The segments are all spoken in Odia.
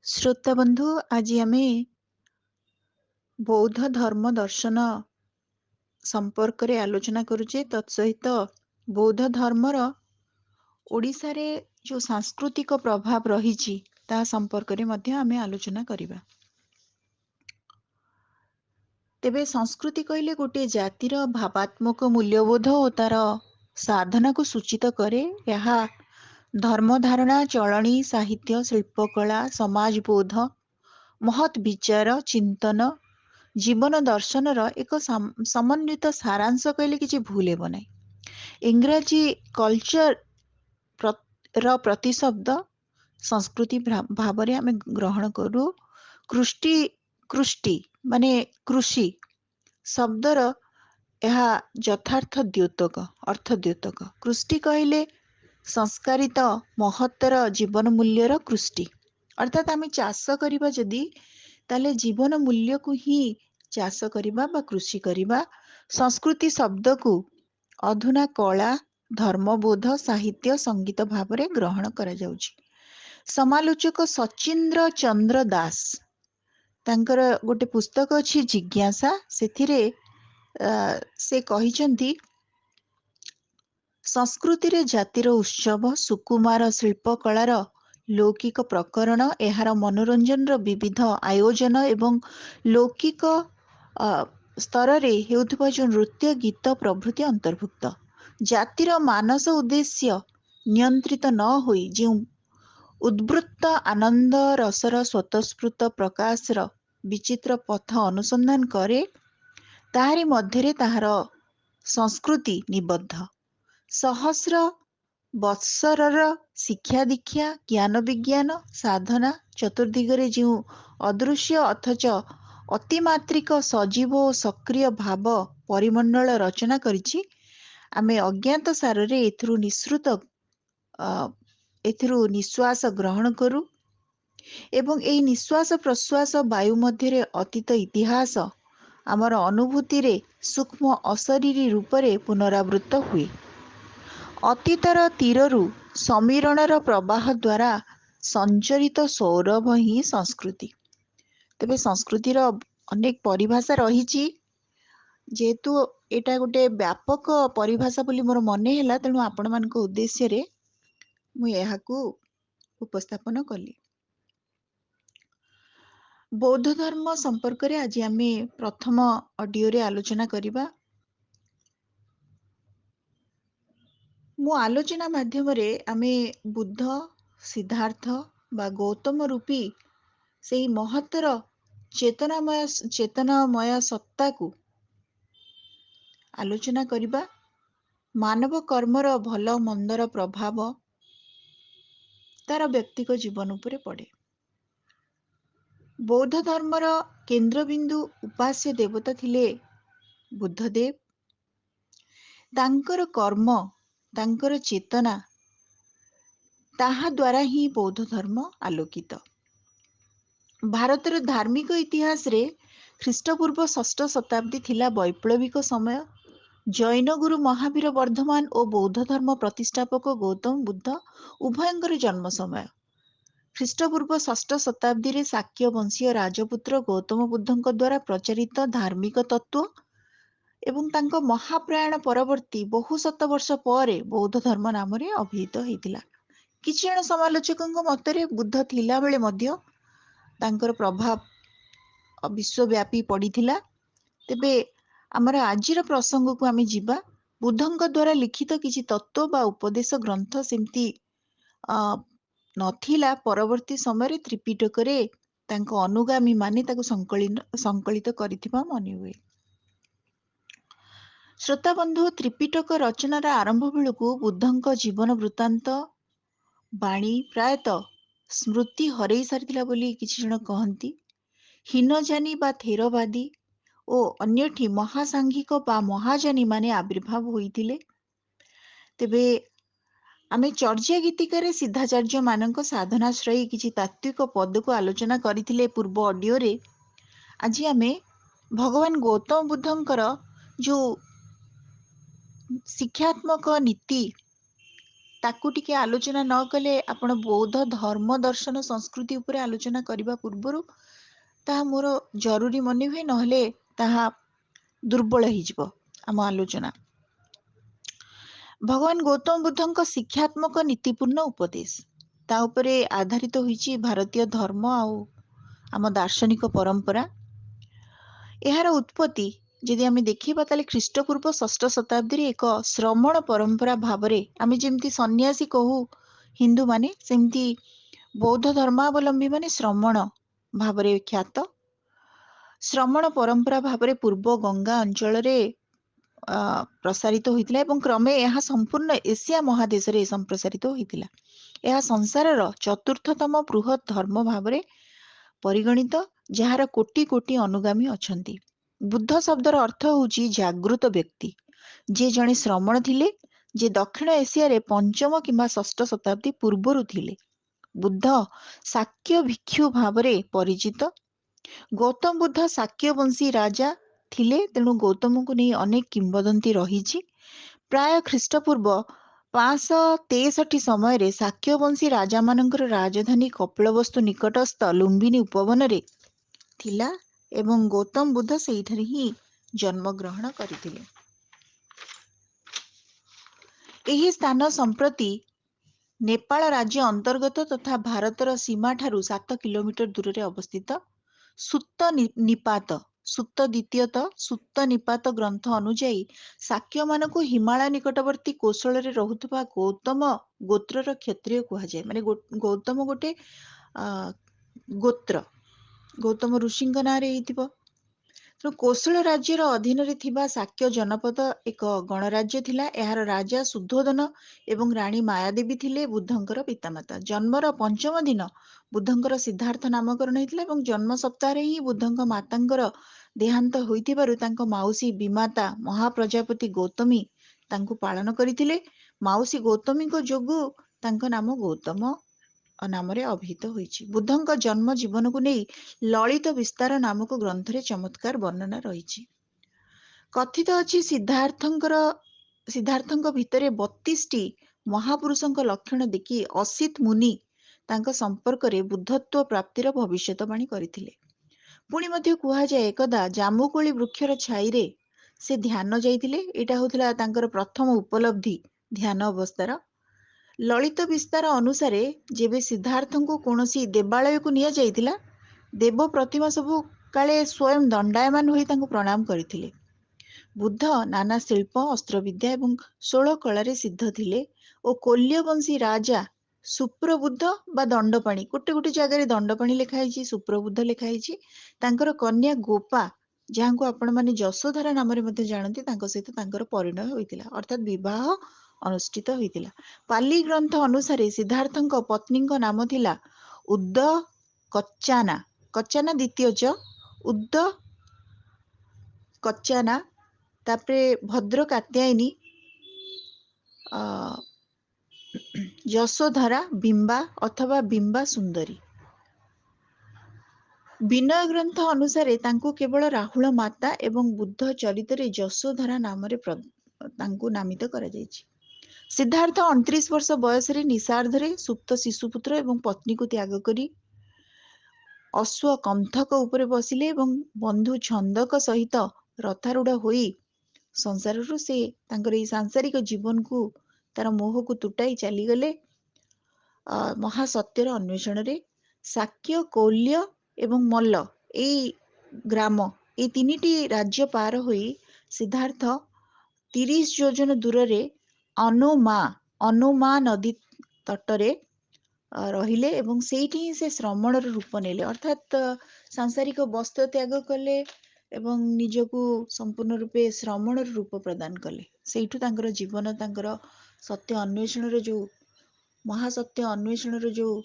श्रोता बंधु आज आमे बौद्ध धर्म दर्शन संपर्क रे आलोचना करुचे तत्सहित बौद्ध धर्मर ओडिसा रे जो सांस्कृतिक प्रभाव रही ता संपर्क रे मध्य आमे आलोचना करिबा। तेबे संस्कृति कहले गोटे जातिर भावात्मक मूल्यबोध और तार साधना को सूचित करे। यहा धर्म धारणा चलणी साहित्य शिल्पकला समाजबोध महत विचार चिंतन जीवन दर्शन एक समन्वित सारांश कहले किसी भूल हेब ना। इंग्राजी कल्चर प्रतिशब्द संस्कृति भाव आम ग्रहण करू। कृष्टि कृष्टि माने कृषि शब्दर यह यथार्थ द्योतक अर्थ द्योतक। कृष्टि कहले संस्कारित महत्तर जीवन मूल्यर कृष्टि अर्थात आम चाष करवा जदि ताले जीवन मूल्य को ही चाष करवा बा कृषि करवा। संस्कृति शब्द को अधुना कला धर्मबोध साहित्य संगीत भाव में ग्रहण करा जाउछि। समालोचक सचिंद्र चंद्र दास तांकर गोटे पुस्तक अछि जिज्ञासा सेथिरे से कहिचंती संस्कृति रे जातिर उत्सव सुकुमार शिल्पकलार लौकिक प्रकरण एहार मनोरंजन विविध आयोजन एवं लौकिक स्तर रे हेउथबा जो नृत्य गीत प्रभृति अंतर्भुक्त। जातिर मानस उद्देश्य नियंत्रित न होई जो उद्वृत्त आनंद रसर स्वतस्फूर्त प्रकाशर विचित्र पथ अनुसंधान करे ताहारी मध्यरे ताहार संस्कृति निबद्ध। सहस्र बत्सरर शिक्षा दीक्षा ज्ञान विज्ञान साधना चतुर्दिगरे जो अदृश्य अथच अतिमात्रिक सजीव और सक्रिय भाव परिमंडल रचना करिछि आमे अज्ञात सारे एथिरु निश्रुत एथिरु निश्वास ग्रहण करू एवं एई निश्वास प्रश्वास वायु मध्य अतीत इतिहास आमर अनुभूति रे सूक्ष्म अशरीरी रूप से पुनरावृत्त हुए। अतीतर तीररू समीरणर प्रवाह द्वारा संचरित सौरभ ही संस्कृति। तेबे संस्कृतिर अनेक परिभाषा रही जेहेतु एटा गोटे व्यापक परिभाषा बोली मोर मने हैला तेणु आपण मानक उद्देश्य रे मु एहाकू उपस्थापन कली। बौद्ध धर्म संपर्क रे आज आमे प्रथम ऑडियो रे आलोचना करिबा। मो आलोचना माध्यम रे आमे बुद्ध सिद्धार्थ बा गौतम रूपी से महत्तर चेतनामय सत्ता को आलोचना करिबा। मानव कर्मर भल मंदर प्रभाव तार व्यक्तिगत जीवन उपरे पड़े। बौद्ध धर्मर केंद्रबिंदु उपास्य देवता थिले बुद्धदेव। तांकर कर्म तांकर चेतना ताहा द्वारा ही बौद्ध धर्म आलोकित। भारतर धार्मिक इतिहास रे ख्रीष्टपूर्व 6ठ शताब्दी थिला वैप्लविक समय। जैन गुरु महावीर वर्धमान और बौद्ध धर्म प्रतिष्ठापक गौतम बुद्ध उभयंकर जन्म समय। ख्रीष्टपूर्व 6ठ शताब्दी रे शाक्य वंशीय राजपुत्र गौतम बुद्धଙ୍କ द्वारा प्रचारित धार्मिक तत्व एवं तांको महाप्रयाण परवर्ती बहु शत वर्ष पर बौद्ध धर्म नाम रे अभिहित होइतिला। किछि जण समालोचकଙ୍କ मतरे बुद्ध थिला बेले मध्य तांकर प्रभाव विश्वव्यापी पड़िथिला। तेबे आमर आजिर प्रसंग को आमे जिबा। बुद्धଙ୍କ द्वारा लिखित किछि तत्व बा उपदेश ग्रंथ सेमती नथिला। परवर्ती समय रे त्रिपिटक रे तांको अनुगामी माने ताको संकलित करिथिबा मने हुए। श्रोता बंधु त्रिपिटक रचनार आरंभ बेलू बुद्धଙ୍କ जीवन वृत्तांत बाणी प्रायतः स्मृति हरई सारिथिला बोली किछि जण कहंती। हीनजानी बा थेरवादी ओ अन्यठी महासांघिक बा महाजानी माने आविर्भाव होइथिले। तेबे आमे चर्या गीतिकार सिद्धाचार्य मानक साधनाश्रयी किछि तात्विक पद को आलोचना करथिले पूर्व ऑडियो रे। आज आमे भगवान गौतम बुद्धंकर जो शिक्षात्मक नीति ତାକୁ ଟିକେ ଆଲୋଚନା ନ କଲେ ଆପଣ ବୌଦ୍ଧ ଧର୍ମ ଦର୍ଶନ ସଂସ୍କୃତି ଉପରେ ଆଲୋଚନା କରିବା ପୂର୍ବରୁ ତାହା ମୋର ଜରୁରୀ ମନେ ହୁଏ, ନହେଲେ ତାହା ଦୁର୍ବଳ ହେଇଯିବ ଆମ ଆଲୋଚନା। ଭଗବାନ ଗୌତମ ବୁଦ୍ଧଙ୍କ ଶିକ୍ଷାତ୍ମକ ନୀତିପୂର୍ଣ୍ଣ ଉପଦେଶ, ତା ଉପରେ ଆଧାରିତ ହୋଇଛି ଭାରତୀୟ ଧର୍ମ ଆଉ ଆମ ଦାର୍ଶନିକ ପରମ୍ପରା। ଏହାର ଉତ୍ପତ୍ତି ଯଦି ଆମେ ଦେଖିବା ତାହେଲେ ଖ୍ରୀଷ୍ଟପୂର୍ବ 6ଠ ଶତାବ୍ଦୀରେ ଏକ ଶ୍ରମଣ ପରମ୍ପରା ଭାବରେ, ଆମେ ଯେମିତି ସନ୍ନ୍ୟାସୀ କହୁ ହିନ୍ଦୁମାନେ, ସେମିତି ବୌଦ୍ଧ ଧର୍ମାବଲମ୍ବୀ ମାନେ ଶ୍ରମଣ ଭାବରେ ଖ୍ୟାତ। ଶ୍ରମଣ ପରମ୍ପରା ଭାବରେ ପୂର୍ବ ଗଙ୍ଗା ଅଞ୍ଚଳରେ ପ୍ରସାରିତ ହୋଇଥିଲା ଏବଂ କ୍ରମେ ଏହା ସମ୍ପୂର୍ଣ୍ଣ ଏସିଆ ମହାଦେଶରେ ସମ୍ପ୍ରସାରିତ ହୋଇଥିଲା। ଏହା ସଂସାରର ଚତୁର୍ଥତମ ବୃହତ୍ ଧର୍ମ ଭାବରେ ପରିଗଣିତ, ଯାହାର କୋଟି କୋଟି ଅନୁଗାମୀ ଅଛନ୍ତି। ବୁଦ୍ଧ ଶବ୍ଦର ଅର୍ଥ ହେଉଛି ଜାଗୃତ ବ୍ୟକ୍ତି, ଯିଏ ଜଣେ ଶ୍ରମଣ ଥିଲେ, ଯେ ଦକ୍ଷିଣ ଏସିଆରେ 5ମ କିମ୍ବା 6ଠ ଶତାବ୍ଦୀ ପୂର୍ବରୁ ଥିଲେ। ବୁଦ୍ଧ ଶାକ୍ୟ ଭିକ୍ଷୁ ଭାବରେ ପରିଚିତ। ଗୌତମ ବୁଦ୍ଧ ଶାକ୍ୟବଂଶୀ ରାଜା ଥିଲେ, ତେଣୁ ଗୌତମଙ୍କୁ ନେଇ ଅନେକ କିମ୍ବଦନ୍ତୀ ରହିଛି। ପ୍ରାୟ ଖ୍ରୀଷ୍ଟପୂର୍ବ 563 ସମୟରେ ଶାକ୍ୟବଂଶୀ ରାଜାମାନଙ୍କର ରାଜଧାନୀ କପିଳବସ୍ତୁ ନିକଟସ୍ଥ ଲୁମ୍ବିନୀ ଉପବନରେ ଥିଲା ଏବଂ ଗୌତମ ବୁଦ୍ଧ ସେଇଠାରେ ହିଁ ଜନ୍ମଗ୍ରହଣ କରିଥିଲେ। ଏହି ସ୍ଥାନ ସମ୍ପ୍ରତି ନେପାଳ ରାଜ୍ୟ ଅନ୍ତର୍ଗତ ତଥା ଭାରତର ସୀମାଠାରୁ 7 କିଲୋମିଟର ଦୂରରେ ଅବସ୍ଥିତ। ସୁତ୍ତ ନିପାତ, ସୁତ୍ତ ଦ୍ୱିତୀୟତ ସୁତ୍ତ ନିପାତ ଗ୍ରନ୍ଥ ଅନୁଯାୟୀ ଶାକ୍ୟମାନଙ୍କୁ ହିମାଳୟ ନିକଟବର୍ତ୍ତୀ କୋଶଳରେ ରହୁଥିବା ଗୌତମ ଗୋତ୍ରର କ୍ଷତ୍ରିୟ କୁହାଯାଏ। ମାନେ ଗୌତମ ଗୋଟେ ଗୋତ୍ର, ଗୌତମ ଋଷିଙ୍କ ନାଁରେ ହେଇଥିବ। ତେଣୁ କୋଶଳ ରାଜ୍ୟର ଅଧୀନରେ ଥିବା ଶାକ୍ୟ ଜନପଦ ଏକ ଗଣରାଜ୍ୟ ଥିଲା। ଏହାର ରାଜା ସୁଦ୍ଧୋଧନ ଏବଂ ରାଣୀ ମାୟାଦେବୀ ଥିଲେ ବୁଦ୍ଧଙ୍କର ପିତାମାତା। ଜନ୍ମର 5ମ ଦିନ ବୁଦ୍ଧଙ୍କର ସିଦ୍ଧାର୍ଥ ନାମକରଣ ହେଇଥିଲା ଏବଂ ଜନ୍ମ ସପ୍ତାହରେ ହିଁ ବୁଦ୍ଧଙ୍କ ମାତାଙ୍କର ଦେହାନ୍ତ ହୋଇଥିବାରୁ ତାଙ୍କ ମାଉସୀ ବିମାତା ମହାପ୍ରଜାପତି ଗୌତମୀ ତାଙ୍କୁ ପାଳନ କରିଥିଲେ। ମାଉସୀ ଗୌତମୀଙ୍କ ଯୋଗୁଁ ତାଙ୍କ ନାମ ଗୌତମ ନାମରେ ଅଭିହିତ ହୋଇଛି। ବୁଦ୍ଧଙ୍କ ଜନ୍ମ ଜୀବନକୁ ନେଇ ଲଳିତ ବିସ୍ତାର ନାମକ ଗ୍ରନ୍ଥରେ ଚମତ୍କାର ବର୍ଣ୍ଣନା ରହିଛି। କଥିତ ଅଛି ସିଦ୍ଧାର୍ଥଙ୍କ ଭିତରେ 32ଟି ମହାପୁରୁଷଙ୍କ ଲକ୍ଷଣ ଦେଖି ଅସିତ ମୁନି ତାଙ୍କ ସମ୍ପର୍କରେ ବୁଦ୍ଧତ୍ୱ ପ୍ରାପ୍ତିର ଭବିଷ୍ୟତବାଣୀ କରିଥିଲେ। ପୁଣି ମଧ୍ୟ କୁହାଯାଏ ଏକଦା ଜାମୁକୋଳି ବୃକ୍ଷର ଛାଇରେ ସେ ଧ୍ୟାନ ଯାଇଥିଲେ। ଏଇଟା ହଉଥିଲା ତାଙ୍କର ପ୍ରଥମ ଉପଲବ୍ଧି ଧ୍ୟାନ ଅବସ୍ଥାର। ଲଳିତ ବିସ୍ତାର ଅନୁସାରେ ଯେବେ ସିଦ୍ଧାର୍ଥଙ୍କୁ କୌଣସି ଦେବାଳୟକୁ ନିଆଯାଇଥିଲା, ଦେବ ପ୍ରତିମା ସବୁ କାଳେ ସ୍ୱୟଂ ଦଣ୍ଡାୟମାନ ହୋଇ ତାଙ୍କୁ ପ୍ରଣାମ କରିଥିଲେ। ବୁଦ୍ଧ ନାନା ଶିଳ୍ପ, ଅସ୍ତ୍ରବିଦ୍ୟା ଏବଂ 16 କଳାରେ ସିଦ୍ଧ ଥିଲେ ଓ କୋଲ୍ୟବଂଶୀ ରାଜା ସୁପ୍ରବୁଦ୍ଧ ବା ଦଣ୍ଡପାଣି, ଗୋଟେ ଗୋଟେ ଜାଗାରେ ଦଣ୍ଡପାଣି ଲେଖା ହେଇଛି, ସୁପ୍ରବୁଦ୍ଧ ଲେଖା ହେଇଛି, ତାଙ୍କର କନ୍ୟା ଗୋପା, ଯାହାଙ୍କୁ ଆପଣମାନେ ଯଶୋଧରା ନାମରେ ମଧ୍ୟ ଜାଣନ୍ତି, ତାଙ୍କ ସହିତ ତାଙ୍କର ପରିଣୟ ହୋଇଥିଲା, ଅର୍ଥାତ୍ ବିବାହ ଅନୁଷ୍ଠିତ ହୋଇଥିଲା। ପାଲି ଗ୍ରନ୍ଥ ଅନୁସାରେ ସିଦ୍ଧାର୍ଥଙ୍କ ପତ୍ନୀଙ୍କ ନାମ ଥିଲା ଉଦ୍ଦ କଚ୍ଚାନା, କଚ୍ଚାନା ଦ୍ୱିତୀୟ ଉଦ୍ଦ କଚ୍ଚାନା, ତାପରେ ଭଦ୍ର କାତ୍ୟାୟନୀ, ଯଶୋଧରା, ବିମ୍ବା ଅଥବା ବିମ୍ବା ସୁନ୍ଦରୀ। ବିନୟ ଗ୍ରନ୍ଥ ଅନୁସାରେ ତାଙ୍କୁ କେବଳ ରାହୁଳ ମାତା ଏବଂ ବୁଦ୍ଧ ଚରିତରେ ଯଶୋଧରା ନାମରେ ତାଙ୍କୁ ନାମିତ କରାଯାଇଛି। ସିଦ୍ଧାର୍ଥ 29 ବର୍ଷ ବୟସରେ ନିଶାର୍ଦ୍ଧରେ ସୁପ୍ତ ଶିଶୁପୁତ୍ର ଏବଂ ପତ୍ନୀକୁ ତ୍ୟାଗ କରି ଅଶ୍ୱ କନ୍ଥକ ଉପରେ ବସିଲେ ଏବଂ ବନ୍ଧୁ ଛନ୍ଦକ ସହିତ ରଥାରୂଢ଼ ହୋଇ ସଂସାରରୁ ସେ ତାଙ୍କର ଏଇ ସାଂସାରିକ ଜୀବନକୁ, ତାର ମୋହକୁ ତୁଟାଇ ଚାଲିଗଲେ ମହାସତ୍ୟର ଅନ୍ୱେଷଣରେ। ଶାକ୍ୟ, କୌଲ୍ୟ ଏବଂ ମଲ୍ଲ ଏଇ ଗ୍ରାମ, ଏଇ 3ଟି ରାଜ୍ୟ ପାର ହୋଇ ସିଦ୍ଧାର୍ଥ 30 ଯୋଜନ ଦୂରରେ ଅନୋମା ନଦୀ ତଟରେ ରହିଲେ ଏବଂ ସେଇଠି ହିଁ ସେ ଶ୍ରମଣର ରୂପ ନେଲେ, ଅର୍ଥାତ୍ ସାଂସାରିକ ବସ୍ତ୍ର ତ୍ୟାଗ କଲେ ଏବଂ ନିଜକୁ ସମ୍ପୂର୍ଣ୍ଣ ରୂପେ ଶ୍ରମଣର ରୂପ ପ୍ରଦାନ କଲେ। ସେଇଠୁ ତାଙ୍କର ଜୀବନ, ତାଙ୍କର ସତ୍ୟ ଅନ୍ୱେଷଣର ଯୋଉ ମହାସତ୍ୟ ଅନ୍ୱେଷଣର ଯୋଉ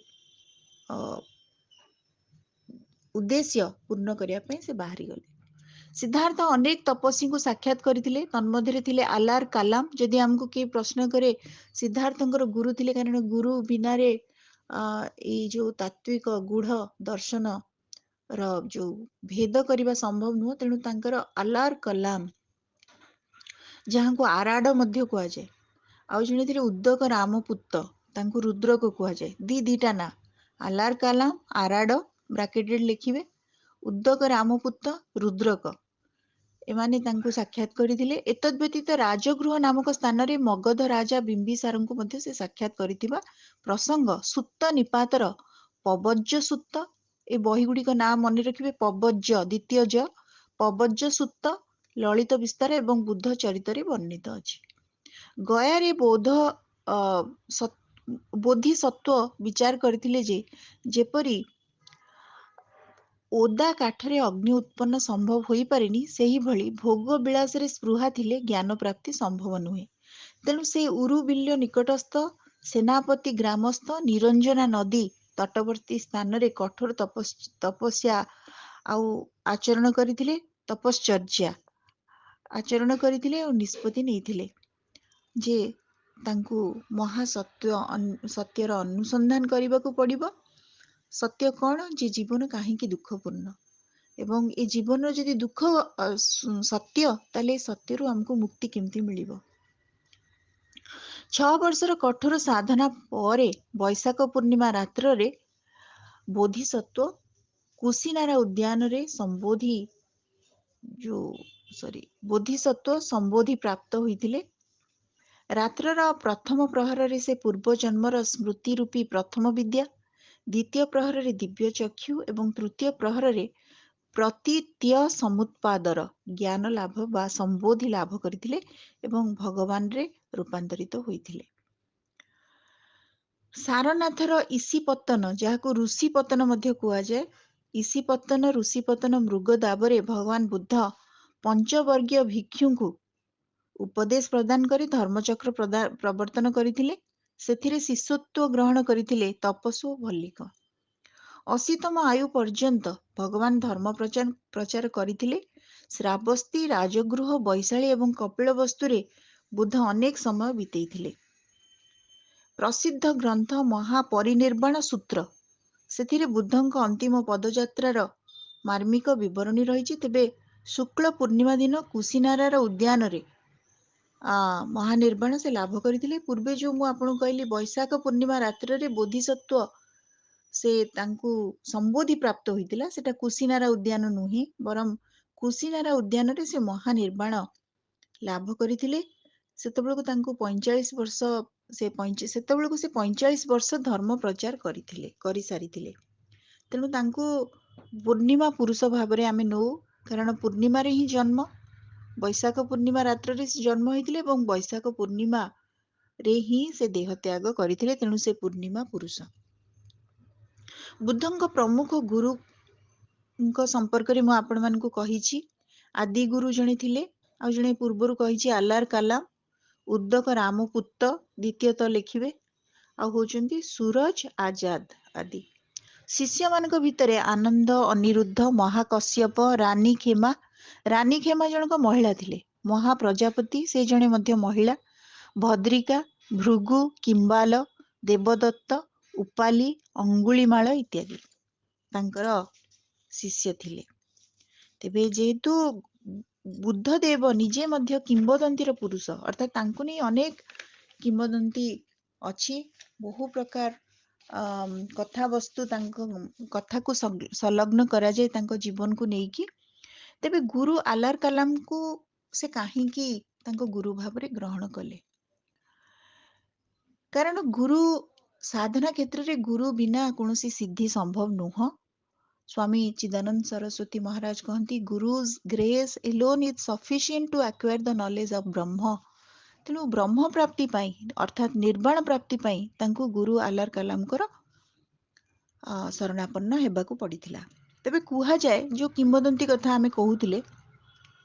ଉଦ୍ଦେଶ୍ୟ ପୂର୍ଣ୍ଣ କରିବା ପାଇଁ ସେ ବାହାରିଗଲେ। ସିଦ୍ଧାର୍ଥ ଅନେକ ତପସ୍ୱୀଙ୍କୁ ସାକ୍ଷାତ କରିଥିଲେ, ତନ୍ମଧ୍ୟରେ ଥିଲେ ଆଲାର କାଲାମ। ଯଦି ଆମକୁ କିଏ ପ୍ରଶ୍ନ କରେ ସିଦ୍ଧାର୍ଥଙ୍କର ଗୁରୁ ଥିଲେ, କାରଣ ଗୁରୁ ବିନାରେ ଏଇ ଯୋଉ ତାତ୍ଵିକ ଗୂଢ ଦର୍ଶନ ର ଯୋଉ ଭେଦ କରିବା ସମ୍ଭବ ନୁହଁ, ତେଣୁ ତାଙ୍କର ଆଲାର କଲାମ, ଯାହାଙ୍କୁ ଆରାଡ ମଧ୍ୟ କୁହାଯାଏ, ଆଉ ଜଣେ ଥିଲେ ଉଦ୍ଦକ ରାମପୁତ୍ତ, ତାଙ୍କୁ ରୁଦ୍ରକ କୁହାଯାଏ। ଦିଟା ନା, ଆଲାର କାଲାମ, ଆରାଡ ବ୍ରାକେଟେଡ୍ ଲେଖିବେ, ଉଦ୍ଦକ ରାମପୁତ୍ତ, ରୁଦ୍ରକ, ଏମାନେ ତାଙ୍କୁ ସାକ୍ଷାତ କରିଥିଲେ। ଏତଦ୍ ବ୍ୟତୀତ ରାଜଗୃହ ନାମକ ସ୍ଥାନରେ ମଗଧ ରାଜା ବିମ୍ବିସାରଙ୍କୁ ମଧ୍ୟ ସେ ସାକ୍ଷାତ କରିଥିବା ପ୍ରସଙ୍ଗ ସୁତ୍ତ ନିପାତର ପବଜ୍ଜ ସୁତ୍ତ, ଏ ବହି ଗୁଡ଼ିକ ନାଁ ମନେ ରଖିବେ, ପବଜ୍ଜ ଦ୍ୱିତୀୟ ଜ, ପବଜ୍ଜ ସୁତ୍ତ, ଲଳିତ ବିସ୍ତାର ଏବଂ ବୁଦ୍ଧ ଚରିତରେ ବର୍ଣ୍ଣିତ ଅଛି। ଗୟାରେ ବୋଧିସତ୍ତ୍ୱ ବିଚାର କରିଥିଲେ ଯେ ଯେପରି ଓଦା କାଠରେ ଅଗ୍ନି ଉତ୍ପନ୍ନ ସମ୍ଭବ ହୋଇପାରେନି, ସେହିଭଳି ଭୋଗ ବିଳାସରେ ସ୍ପୃହା ଥିଲେ ଜ୍ଞାନ ପ୍ରାପ୍ତି ସମ୍ଭବ ନୁହେଁ। ତେଣୁ ସେ ଉରୁବିଲ୍ୟ ନିକଟସ୍ଥ ସେନାପତି ଗ୍ରାମସ୍ଥ ନିରଞ୍ଜନା ନଦୀ ତଟବର୍ତ୍ତୀ ସ୍ଥାନରେ କଠୋର ତପସ୍ୟା ଆଉ ଆଚରଣ କରିଥିଲେ, ତପଶ୍ଚର୍ଯ୍ୟା ଆଚରଣ କରିଥିଲେ ଆଉ ନିଷ୍ପତ୍ତି ନେଇଥିଲେ ଯେ ତାଙ୍କୁ ସତ୍ୟର ଅନୁସନ୍ଧାନ କରିବାକୁ ପଡ଼ିବ। ସତ୍ୟ କ'ଣ? ଯେ ଜୀବନ କାହିଁକି ଦୁଃଖପୂର୍ଣ୍ଣ, ଏବଂ ଏ ଜୀବନର ଯଦି ଦୁଃଖ ସତ୍ୟ, ତାହେଲେ ଏ ସତ୍ୟରୁ ଆମକୁ ମୁକ୍ତି କେମିତି ମିଳିବ। 6 ବର୍ଷର କଠୋର ସାଧନା ପରେ ବୈଶାଖ ପୂର୍ଣ୍ଣିମା ରାତ୍ରରେ ବୋଧିସତ୍ତ୍ୱ କୁଶିନାରା ଉଦ୍ୟାନରେ ବୋଧିସତ୍ତ୍ୱ ସମ୍ବୋଧି ପ୍ରାପ୍ତ ହୋଇଥିଲେ। ରାତ୍ରର ପ୍ରଥମ ପ୍ରହରରେ ସେ ପୂର୍ବ ଜନ୍ମର ସ୍ମୃତି ରୂପୀ ପ୍ରଥମ ବିଦ୍ୟା, ଦ୍ୱିତୀୟ ପ୍ରହରରେ ଦିବ୍ୟ ଚକ୍ଷୁ ଏବଂ ତୃତୀୟ ପ୍ରହରରେ ପ୍ରତୀତ୍ୟ ସମୁତ୍ପାଦର ଜ୍ଞାନ ଲାଭ ବା ସମ୍ବୋଧି ଲାଭ କରିଥିଲେ ଏବଂ ଭଗବାନରେ ରୂପାନ୍ତରିତ ହୋଇଥିଲେ। ସାରନାଥର ଈଶିପତ୍ତନ, ଯାହାକୁ ଋଷିପତ୍ତନ ମଧ୍ୟ କୁହାଯାଏ, ଈଶିପତ୍ତନ ଋଷିପତ୍ତନ ମୃଗ ଦାବରେ ଭଗବାନ ବୁଦ୍ଧ ପଞ୍ଚବର୍ଗୀୟ ଭିକ୍ଷୁଙ୍କୁ ଉପଦେଶ ପ୍ରଦାନ କରି ଧର୍ମଚକ୍ର ପ୍ରବର୍ତ୍ତନ କରିଥିଲେ। ସେଥିରେ ଶିଷ୍ୟତ୍ୱ ଗ୍ରହଣ କରିଥିଲେ ତପସ୍ୱୀ ଓ ଭଲ୍ଲିକ। 80ତମ ଆୟୁ ପର୍ଯ୍ୟନ୍ତ ଭଗବାନ ଧର୍ମ ପ୍ରଚାର କରିଥିଲେ। ଶ୍ରାବସ୍ତୀ, ରାଜଗୃହ, ବୈଶାଳୀ ଏବଂ କପିଳବସ୍ତୁରେ ବୁଦ୍ଧ ଅନେକ ସମୟ ବିତେଇଥିଲେ। ପ୍ରସିଦ୍ଧ ଗ୍ରନ୍ଥ ମହାପରିନିର୍ବାଣ ସୂତ୍ର, ସେଥିରେ ବୁଦ୍ଧଙ୍କ ଅନ୍ତିମ ପଦଯାତ୍ରାର ମାର୍ମିକ ବିବରଣୀ ରହିଛି। ତେବେ ଶୁକ୍ଳ ପୂର୍ଣ୍ଣିମା ଦିନ କୁଶିନାରାର ଉଦ୍ୟାନରେ ମହାନିର୍ବାଣ ସେ ଲାଭ କରିଥିଲେ। ପୂର୍ବେ ଯେଉଁ ମୁଁ ଆପଣଙ୍କୁ କହିଲି ବୈଶାଖ ପୂର୍ଣ୍ଣିମା ରାତ୍ରରେ ବୋଧିସତ୍ତ୍ୱ ସେ ତାଙ୍କୁ ସମ୍ବୋଧି ପ୍ରାପ୍ତ ହୋଇଥିଲା, ସେଟା କୁଶିନାରା ଉଦ୍ୟାନ ନୁହେଁ, ବରଂ କୁଶିନାରା ଉଦ୍ୟାନରେ ସେ ମହାନିର୍ବାଣ ଲାଭ କରିଥିଲେ। ସେତେବେଳକୁ ତାଙ୍କୁ 45 ବର୍ଷ, ସେତେବେଳକୁ ସେ 45 ବର୍ଷ ଧର୍ମ ପ୍ରଚାର କରିସାରିଥିଲେ। ତେଣୁ ତାଙ୍କୁ ପୂର୍ଣ୍ଣିମା ପୁରୁଷ ଭାବରେ ଆମେ ନେଉ, କାରଣ ପୂର୍ଣ୍ଣିମାରେ ହିଁ ଜନ୍ମ, ବୈଶାଖ ପୂର୍ଣ୍ଣିମା ରାତ୍ରରେ ସେ ଜନ୍ମ ହୋଇଥିଲେ ଏବଂ ବୈଶାଖ ପୂର୍ଣ୍ଣିମାରେ ହିଁ ସେ ଦେହ ତ୍ୟାଗ କରିଥିଲେ। ତେଣୁ ସେ ପୂର୍ଣ୍ଣିମା ପୁରୁଷ। ବୁଦ୍ଧଙ୍କ ପ୍ରମୁଖ ଗୁରୁଙ୍କ ସମ୍ପର୍କରେ ମୁଁ ଆପଣମାନଙ୍କୁ କହିଛି। ଆଦି ଗୁରୁ ଜଣେ ଥିଲେ, ଆଉ ଜଣେ ପୂର୍ବରୁ କହିଛି ଆଲାର କାଲାମ, ଉଦ୍ଦକ ରାମପୁତ୍ତ ଦ୍ୱିତୀୟତଃ ଲେଖିବେ, ଆଉ ହଉଛନ୍ତି ସୁରଜ ଆଜାଦ ଆଦି। ଶିଷ୍ୟମାନଙ୍କ ଭିତରେ ଆନନ୍ଦ, ଅନିରୁଦ୍ଧ, ମହାକଶ୍ୟପ, ରାନୀ ଖେମା ଜଣକ ମହିଳା ଥିଲେ। ମହାପ୍ରଜାପତି, ସେ ଜଣେ ମଧ୍ୟ ମହିଳା। ଭଦ୍ରିକା, ଭୃଗୁ, କିମ୍ବାଲ, ଦେବଦତ୍ତ, ଉପାଲି, ଅଙ୍ଗୁଳିମାଳ ଇତ୍ୟାଦି ତାଙ୍କର ଶିଷ୍ୟ ଥିଲେ। ତେବେ ଯେହେତୁ ବୁଦ୍ଧଦେବ ନିଜେ ମଧ୍ୟ କିମ୍ବଦନ୍ତୀର ପୁରୁଷ, ଅର୍ଥାତ୍ ତାଙ୍କୁ ନେଇ ଅନେକ କିମ୍ବଦନ୍ତୀ ଅଛି, ବହୁ ପ୍ରକାର କଥାବସ୍ତୁ ତାଙ୍କ କଥାକୁ ସଂଲଗ୍ନ କରାଯାଏ ତାଙ୍କ ଜୀବନକୁ ନେଇକି। ତେବେ ଗୁରୁ ଆଲାର କାଲାମଙ୍କୁ ସେ କାହିଁକି ତାଙ୍କ ଗୁରୁ ଭାବରେ ଗ୍ରହଣ କଲେ? କାରଣ ଗୁରୁ ସାଧନା କ୍ଷେତ୍ରରେ ଗୁରୁ ବିନା କୌଣସି ସିଦ୍ଧି ସମ୍ଭବ ନୁହଁ। ସ୍ୱାମୀ ଚିଦାନନ୍ଦ ସରସ୍ୱତୀ ମହାରାଜ କହନ୍ତି, ଗୁରୁ's grace alone is sufficient to acquire the knowledge of ବ୍ରହ୍ମ। ତେଣୁ ବ୍ରହ୍ମ ପ୍ରାପ୍ତି ପାଇଁ, ଅର୍ଥାତ୍ ନିର୍ବାଣ ପ୍ରାପ୍ତି ପାଇଁ ତାଙ୍କୁ ଗୁରୁ ଆଲାର କାଲାମଙ୍କର ଶରଣାପନ୍ନ ହେବାକୁ ପଡ଼ିଥିଲା। ତେବେ କୁହାଯାଏ, ଯେଉଁ କିମ୍ବଦନ୍ତୀ କଥା ଆମେ କହୁଥିଲେ,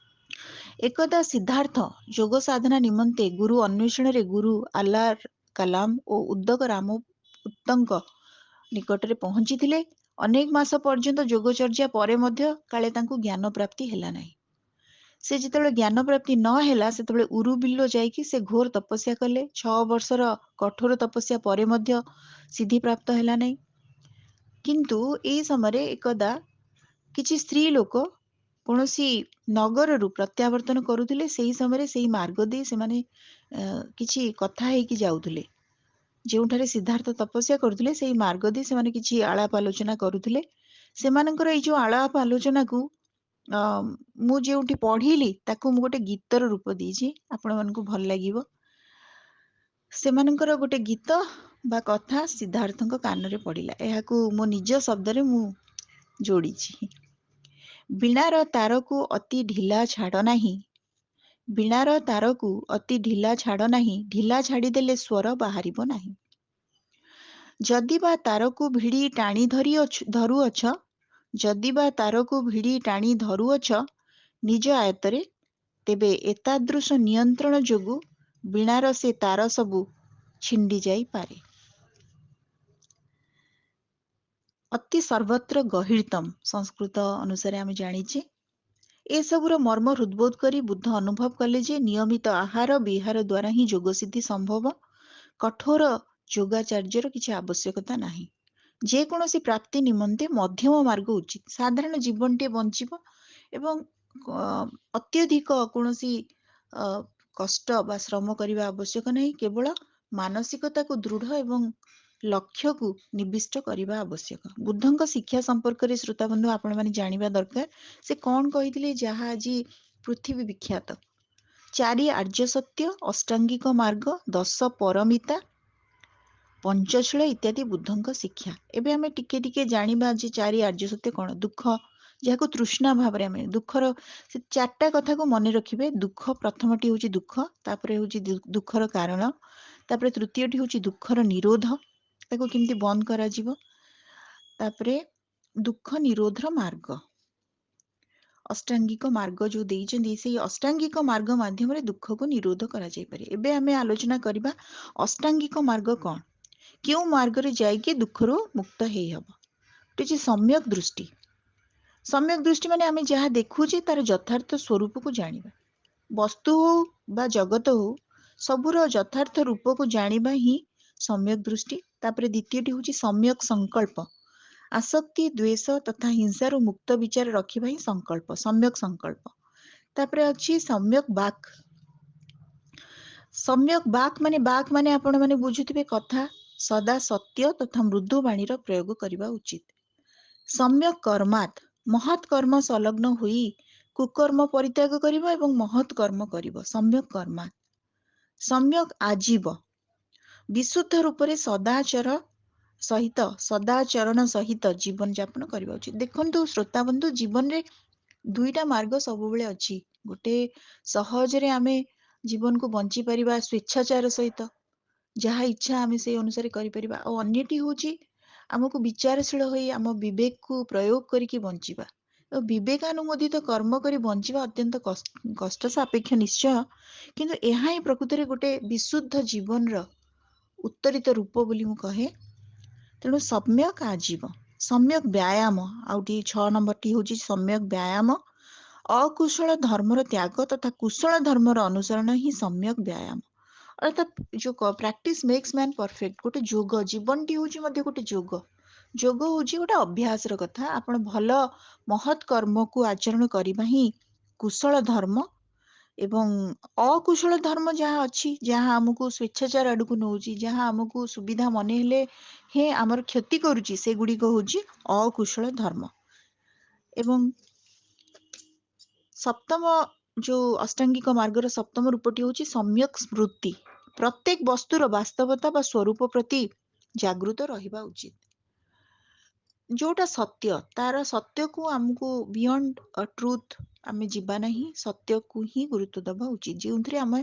ଏକଦା ସିଦ୍ଧାର୍ଥ ଯୋଗ ସାଧନା ନିମନ୍ତେ ଗୁରୁ ଅନ୍ୱେଷଣରେ ଗୁରୁ ଆଲାର କାଲାମ ଓ ଉଦ୍ଦକ ରାମପୁତ୍ତଙ୍କ ନିକଟରେ ପହଞ୍ଚିଥିଲେ। ଅନେକ ମାସ ପର୍ଯ୍ୟନ୍ତ ଯୋଗଚର୍ଯ୍ୟା ପରେ ମଧ୍ୟ କାଳେ ତାଙ୍କୁ ଜ୍ଞାନ ପ୍ରାପ୍ତି ହେଲା ନାହିଁ। ସେ ଯେତେବେଳେ ଜ୍ଞାନ ପ୍ରାପ୍ତି ନ ହେଲା, ସେତେବେଳେ ଉରୁବିଲ୍ଲ ଯାଇକି ସେ ଘୋର ତପସ୍ୟା କଲେ। 6 ବର୍ଷର କଠୋର ତପସ୍ୟା ପରେ ମଧ୍ୟ ସିଦ୍ଧି ପ୍ରାପ୍ତ ହେଲା ନାହିଁ। କିନ୍ତୁ ଏହି ସମୟରେ ଏକଦା କିଛି ସ୍ତ୍ରୀ ଲୋକ କୌଣସି ନଗରରୁ ପ୍ରତ୍ୟାବର୍ତ୍ତନ କରୁଥିଲେ ସେହି ସମୟରେ ସେହି ମାର୍ଗ ଦେଇ ସେମାନେ କିଛି କଥା ହେଇକି ଯାଉଥିଲେ। ଯେଉଁଠାରେ ସିଦ୍ଧାର୍ଥ ତପସ୍ୟା କରୁଥିଲେ ସେହି ମାର୍ଗ ଦେଇ ସେମାନେ କିଛି ଆଳାପ ଆଲୋଚନା କରୁଥିଲେ। ସେମାନଙ୍କର ଏଇ ଯୋଉ ଆଳାପ ଆଲୋଚନାକୁ ମୁଁ ଯେଉଁଠି ପଢିଲି ତାକୁ ମୁଁ ଗୋଟେ ଗୀତର ରୂପ ଦେଇଛି, ଆପଣମାନଙ୍କୁ ଭଲ ଲାଗିବ। ସେମାନଙ୍କର ଗୋଟେ ଗୀତ ବା କଥା ସିଦ୍ଧାର୍ଥଙ୍କ କାନରେ ପଡିଲା, ଏହାକୁ ମୋ ନିଜ ଶବ୍ଦରେ ମୁଁ ଯୋଡ଼ିଛି। ବୀଣାର ତାରକୁ ଅତି ଢିଲା ଛାଡ଼ ନାହିଁ, ବୀଣାର ତାରକୁ ଅତି ଢିଲା ଛାଡ଼ ନାହିଁ, ଢିଲା ଛାଡ଼ିଦେଲେ ସ୍ୱର ବାହାରିବ ନାହିଁ। ଯଦିବା ତାରକୁ ଭିଡ଼ି ଟାଣି ଧରୁଅଛ, ଯଦିବା ତାରକୁ ଭିଡ଼ି ଟାଣି ଧରୁଅଛ ନିଜ ଆୟତ୍ତରେ, ତେବେ ଏତାଦୃଶ ନିୟନ୍ତ୍ରଣ ଯୋଗୁ ବୀଣାର ସେ ତାର ସବୁ ଛିଣ୍ଡି ଯାଇପାରେ। ଅତି ସର୍ବତ୍ର ଗହୀତମ ସଂସ୍କୃତ ଅନୁସାରେ ଆମେ ଜାଣିଛେ। ଏସବୁର ମର୍ମ ହୃଦବୋଧ କରି ବୁଦ୍ଧ ଅନୁଭବ କଲେ ଯେ ନିୟମିତ ଆହାର ବିହାର ଦ୍ୱାରା ହିଁ ଯୋଗ ସିଦ୍ଧି ସମ୍ଭବ। କଠୋର ଯୋଗାଚାର୍ଯ୍ୟର କିଛି ଆବଶ୍ୟକତା ନାହିଁ। ଯେକୌଣସି ପ୍ରାପ୍ତି ନିମନ୍ତେ ମଧ୍ୟମ ମାର୍ଗ ଉଚିତ। ସାଧାରଣ ଜୀବନଟିଏ ବଞ୍ଚିବ ଏବଂ ଅତ୍ୟଧିକ କୌଣସି କଷ୍ଟ ବା ଶ୍ରମ କରିବା ଆବଶ୍ୟକ ନାହିଁ। କେବଳ ମାନସିକତାକୁ ଦୃଢ଼ ଏବଂ ଲକ୍ଷ୍ୟକୁ ନିବିଷ୍ଟ କରିବା ଆବଶ୍ୟକ। ବୁଦ୍ଧଙ୍କ ଶିକ୍ଷା ସମ୍ପର୍କରେ ଶ୍ରୋତାବନ୍ଧୁ ଆପଣମାନେ ଜାଣିବା ଦରକାର। ସେ କଣ କହିଥିଲେ ଯାହା ଆଜି ପୃଥିବୀ ବିଖ୍ୟାତ? 4 ଆର୍ଯ୍ୟ ସତ୍ୟ, ଅଷ୍ଟାଙ୍ଗିକ ମାର୍ଗ, 10 ପରମିତା, ପଞ୍ଚଶୀଳ ଇତ୍ୟାଦି ବୁଦ୍ଧଙ୍କ ଶିକ୍ଷା। ଏବେ ଆମେ ଟିକେ ଟିକେ ଜାଣିବା ଯେ 4 ଆର୍ଯ୍ୟ ସତ୍ୟ କଣ। ଦୁଃଖ, ଯାହାକୁ ତୃଷ୍ଣା ଭାବରେ ଆମେ ଦୁଃଖର, ସେ 4ଟା କଥାକୁ ମନେ ରଖିବେ। ଦୁଃଖ, ପ୍ରଥମଟି ହଉଛି ଦୁଃଖ, ତାପରେ ହଉଛି ଦୁଃଖର କାରଣ, ତାପରେ ତୃତୀୟଟି ହଉଛି ଦୁଃଖର ନିରୋଧ, ତାକୁ କେମିତି ବନ୍ଦ କରାଯିବ, ତାପରେ ଦୁଃଖ ନିରୋଧର ମାର୍ଗ। ଅଷ୍ଟାଙ୍ଗିକ ମାର୍ଗ ଯୋଉ ଦେଇଛନ୍ତି, ସେଇ ଅଷ୍ଟାଙ୍ଗିକ ମାର୍ଗ ମାଧ୍ୟମରେ ଦୁଃଖକୁ ନିରୋଧ କରାଯାଇପାରେ। ଏବେ ଆମେ ଆଲୋଚନା କରିବା ଅଷ୍ଟାଙ୍ଗିକ ମାର୍ଗ କଣ, କେଉଁ ମାର୍ଗରେ ଯାଇକି ଦୁଃଖରୁ ମୁକ୍ତ ହେଇହବ। ଗୋଟେ ସମ୍ୟକ ଦୃଷ୍ଟି। ସମ୍ୟକ ଦୃଷ୍ଟି ମାନେ ଆମେ ଯାହା ଦେଖୁଛେ ତାର ଯଥାର୍ଥ ସ୍ୱରୂପକୁ ଜାଣିବା। ବସ୍ତୁ ହଉ ବା ଜଗତ ହଉ, ସବୁର ଯଥାର୍ଥ ରୂପକୁ ଜାଣିବା ହିଁ ସମ୍ୟକ ଦୃଷ୍ଟି। ତାପରେ ଦ୍ୱିତୀୟଟି ହଉଛି ସମ୍ୟକ ସଂକଳ୍ପ। ଆସକ୍ତି, ଦ୍ୱେଷ ତଥା ହିଂସାରୁ ମୁକ୍ତ ବିଚାର ରଖିବା ହିଁ ସଂକଳ୍ପ, ସମ୍ୟକ ସଂକଳ୍ପ। ତାପରେ ଅଛି ସମ୍ୟକ ବାକ୍। ସମ୍ୟକ ବାକ୍ ମାନେ ଆପଣ ମାନେ ବୁଝୁଥିବେ କଥା ସଦା ସତ୍ୟ ତଥା ମୃଦୁ ବାଣୀର ପ୍ରୟୋଗ କରିବା ଉଚିତ। ସମ୍ୟକ କର୍ମାତ୍, ମହତ୍ କର୍ମ ସଂଲଗ୍ନ ହୋଇ କୁକର୍ମ ପରିତ୍ୟାଗ କରିବ ଏବଂ ମହତ୍ କର୍ମ କରିବ, ସମ୍ୟକ କର୍ମାତ୍। ସମ୍ୟକ ଆଜୀବ, ବିଶୁଦ୍ଧ ରୂପରେ ସଦାଚରଣ ସହିତ ଜୀବନ ଯାପନ କରିବା ଉଚିତ। ଦେଖନ୍ତୁ ଶ୍ରୋତାବନ୍ଧୁ, ଜୀବନରେ 2ଟା ମାର୍ଗ ସବୁବେଳେ ଅଛି। ଗୋଟେ ସହଜରେ ଆମେ ଜୀବନକୁ ବଞ୍ଚି ପାରିବା ସ୍ୱେଚ୍ଛାଚାର ସହିତ, ଯାହା ଇଚ୍ଛା ଆମେ ସେଇ ଅନୁସାରେ କରିପାରିବା। ଆଉ ଅନ୍ୟଟି ହଉଛି ଆମକୁ ବିଚାରଶୀଳ ହୋଇ ଆମ ବିବେକକୁ ପ୍ରୟୋଗ କରିକି ବଞ୍ଚିବା। ବିବେକାନୁମୋଦିତ କର୍ମ କରି ବଞ୍ଚିବା ଅତ୍ୟନ୍ତ କଷ୍ଟ ସାପେକ୍ଷ ନିଶ୍ଚୟ, କିନ୍ତୁ ଏହା ହିଁ ପ୍ରକୃତରେ ଗୋଟେ ବିଶୁଦ୍ଧ ଜୀବନର ଉତ୍ତରିତ ରୂପ ବୋଲି ମୁଁ କହେ। ତେଣୁ ସମ୍ୟକ ଆଜୀବ। ସମ୍ୟକ ବ୍ୟାୟାମ, ଆଉ 6 ନମ୍ବରଟି ହଉଛି ସମ୍ୟକ ବ୍ୟାୟାମ। ଅକୁଶଳ ଧର୍ମର ତ୍ୟାଗ ତଥା କୁଶଳ ଧର୍ମର ଅନୁସରଣ ହିଁ ସମ୍ୟକ ବ୍ୟାୟାମ। ଅର୍ଥାତ ଯୋଗ, ପ୍ରାକ୍ଟିସ ମେକ୍ସ ମ୍ୟାନ ପରଫେକ୍ଟ। ଗୋଟେ ଯୋଗ, ଜୀବନଟି ହଉଛି ମଧ୍ୟ ଗୋଟେ ଯୋଗ। ଯୋଗ ହଉଛି ଗୋଟେ ଅଭ୍ୟାସର କଥା। ଆପଣ ଭଲ ମହତ୍ କର୍ମକୁ ଆଚରଣ କରିବା ହିଁ କୁଶଳ ଧର୍ମ। ଏବଂ ଅକୁଶଳ ଧର୍ମ ଯାହା ଅଛି, ଯାହା ଆମକୁ ସ୍ୱେଚ୍ଛାଚାର ଆଡକୁ ନଉଛି, ଯାହା ଆମକୁ ସୁବିଧା ମନେ ହେଲେ ହିଁ ଆମର କ୍ଷତି କରୁଛି, ସେଗୁଡିକ ହଉଛି ଅକୁଶଳ ଧର୍ମ। ଏବଂ ସପ୍ତମ ଯୋଉ ଅଷ୍ଟାଙ୍ଗିକ ମାର୍ଗର ସପ୍ତମ ରୂପଟି ହଉଛି ସମ୍ୟକ ସ୍ମୃତି। ପ୍ରତ୍ୟେକ ବସ୍ତୁର ବାସ୍ତବତା ବା ସ୍ୱରୂପ ପ୍ରତି ଜାଗୃତ ରହିବା ଉଚିତ। ଯୋଉଟା ସତ୍ୟ, ତାର ସତ୍ୟକୁ ଆମକୁ ବିୟଣ୍ଡ ଟ୍ରୁଥ ଆମେ ଯିବା ନାହିଁ, ସତ୍ୟକୁ ହିଁ ଗୁରୁତ୍ୱ ଦେବା ଉଚିତ, ଯେଉଁଥିରେ ଆମେ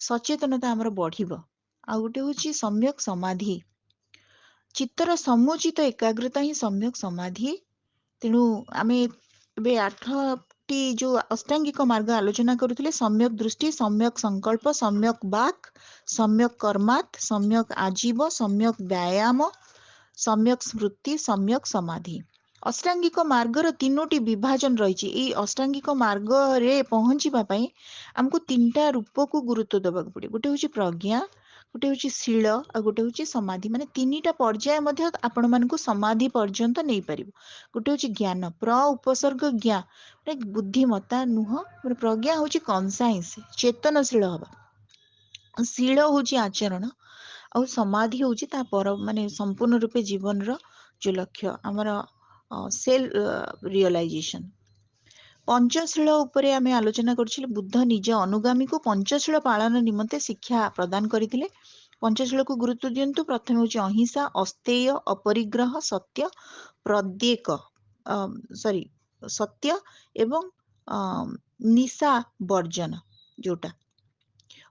ସଚେତନତା ଆମର ବଢିବ। ଆଉ ଗୋଟେ ହଉଛି ସମ୍ୟକ ସମାଧି। ଚିତ୍ତର ସମୁଚିତ ଏକାଗ୍ରତା ହିଁ ସମ୍ୟକ ସମାଧି। ତେଣୁ ଆମେ ଏବେ 8ଟି ଯୋଉ ଅଷ୍ଟାଙ୍ଗିକ ମାର୍ଗ ଆଲୋଚନା କରୁଥିଲେ, ସମ୍ୟକ ଦୃଷ୍ଟି, ସମ୍ୟକ ସଂକଳ୍ପ, ସମ୍ୟକ ବାକ୍, ସମ୍ୟକ କର୍ମାତ୍, ସମ୍ୟକ ଆଜୀବ, ସମ୍ୟକ ବ୍ୟାୟାମ, ସମ୍ୟକ ସ୍ମୃତି, ସମ୍ୟକ ସମାଧି। ଅଷ୍ଟାଙ୍ଗିକ ମାର୍ଗର 3ଟି ବିଭାଜନ ରହିଛି। ଏଇ ଅଷ୍ଟାଙ୍ଗିକ ମାର୍ଗରେ ପହଞ୍ଚିବା ପାଇଁ ଆମକୁ 3ଟା ରୂପକୁ ଗୁରୁତ୍ୱ ଦେବାକୁ ପଡିବ। ଗୋଟେ ହଉଛି ପ୍ରଜ୍ଞା, गोटे हूँ शील आ गोटे हूँ समाधि माने तीनिटा पर्याय मध्य आपण मानकु समाधि पर्यंत नहीं पारिबो। गोटे हूँ ज्ञान प्र उपसर्ग ज्ञा माने बुद्धिमत्ता नुह माने प्रज्ञा हूँ कनसाइंस चेतनशील हवा। शील हूँ आचरण आ समाधि हूँ ता पर माने संपूर्ण रूपे जीवन रो जो लक्ष्य आमर सेल्फ रियलाइजेशन। पंचशील उपरे आमे आलोचना करछिले बुद्ध निज अनुगामी को पंचशील पालन निमंते शिक्षा प्रदान करथिले। पंचशील को गुरुत्व दियंतु। प्रथम हूँ अहिंसा अस्तेय अपरिग्रह सत्य प्रत्येक सॉरी सत्य एवं निशा वर्जन जोटा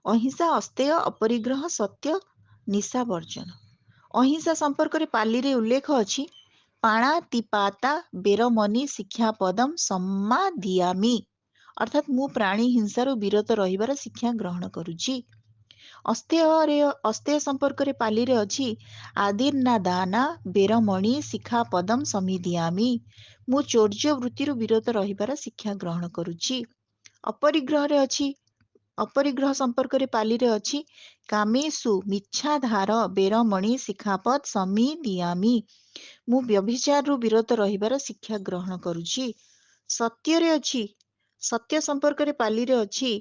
अहिंसा अस्तेय अपरिग्रह सत्य निशा वर्जन। अहिंसा संपर्क रे पाली रे उल्लेख अछि पाणातिपाता बेरमनी शिक्षा पदम सम्मादियामि अर्थात मु प्राणी हिंसारु विरत रहिबार शिक्षा ग्रहण करुछि। अस्तेय संपर्क रे पाली रे अछि आदिर्ना दाना बेरमणि शिक्षा पदम समिदियामि मु चौर्य वृत्तिरु विरत रहिबार शिक्षा ग्रहण करुछि। अपरिग्रह रे अछि अपरिग्रह संपर्क रे पाली रे अछि कामेषु मिच्छाधार बेरमणि शिखापद समिदियामि मु व्यभिचारु विरत रहिबार शिक्षा ग्रहण करुछि। सत्य रे अछि सत्य संपर्क रे पाली रे अछि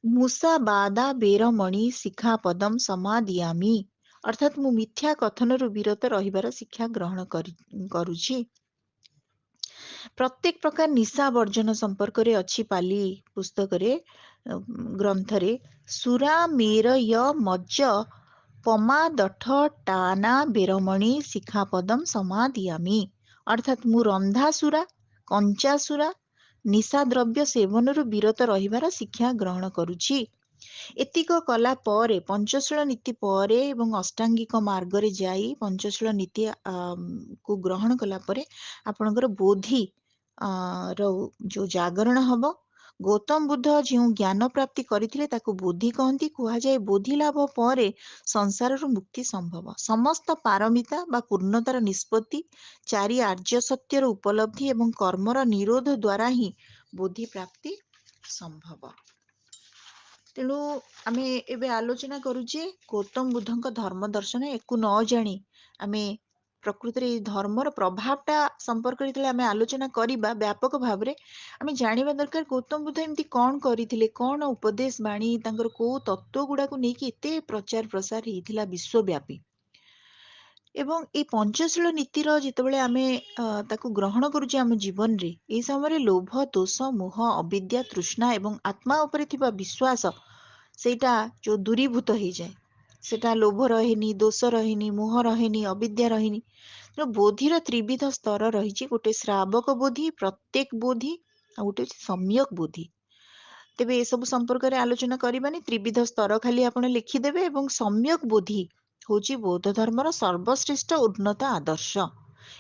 मुसाबादा बेरमणि शिखा पदम समादियामि अर्थात मु मिथ्या कथनरु विरत रहिबार शिक्षा ग्रहण करुछि। प्रत्येक प्रकार निशा वर्जन संपर्क रे अछि पाली पुस्तक रे ग्रंथ रे सुरा मेर य मज्ज पमादठ टाना बेरमणि शिखा पदम समादियामि अर्थात मु रंधासुरा कंचासुरा निशा द्रव्य सेवनरु विरत रहिबार शिक्षा ग्रहण करुछि। एतिक कला परे पंचशील नीति परे एवं अष्टांगिक मार्ग रे जाई पंचशील नीति को ग्रहण कला परे आपणकर बोधि रो जो जागरण हब। गौतम बुद्ध जो ज्ञान प्राप्ति करथिले ताको बोधि कहंती कुहा जाय। बोधि लाभ परे संसार मुक्ति संभव। समस्त पारमिता बा पूर्णतार निष्पत्ति चारि आर्य सत्यर उपलब्धि एवं कर्मर निरोध द्वारा ही बोधि प्राप्ति संभव। तेणु आमे एबे आलोचना करुचे गौतम बुद्धଙ୍କ धर्म दर्शन एकु न जानी आमे प्रकृति रे धर्मर प्रभावटा संपर्क रे आमे आलोचना करिबा व्यापक भाबरे आमे जानिबा दरकार गौतम बुद्ध एमती कोन करिथिले कोन उपदेश बाणी तांकर को तत्व गुडा को नेकी एते प्रचार प्रसार हेतिला विश्वव्यापी। एवं ए पंचशील नीतिर जितेबाला आमे ताकू ग्रहण करुचे आम जीवन रे ए समय लोभ दोष मोह अविद्या तृष्णा एवं आत्मा उपरे थिबा विश्वास सेटा जो दूरीभूत हो जाए सेटा लोभ रहेनी दोष रहेनी मोह रहेनी अविद्या रहेनी। तो बोधिर त्रिविध स्तर रही गोटे श्रावक बोधि प्रत्येक बोधि आ गोटे सम्यक बोधि। तेबे ए सब संपर्क रे आलोचना करिबानी त्रिविध स्तर खाली आपण लिखिदेबे एवं सम्यक बोधि होची बौद्ध धर्मर सर्वश्रेष्ठ उन्नत आदर्श।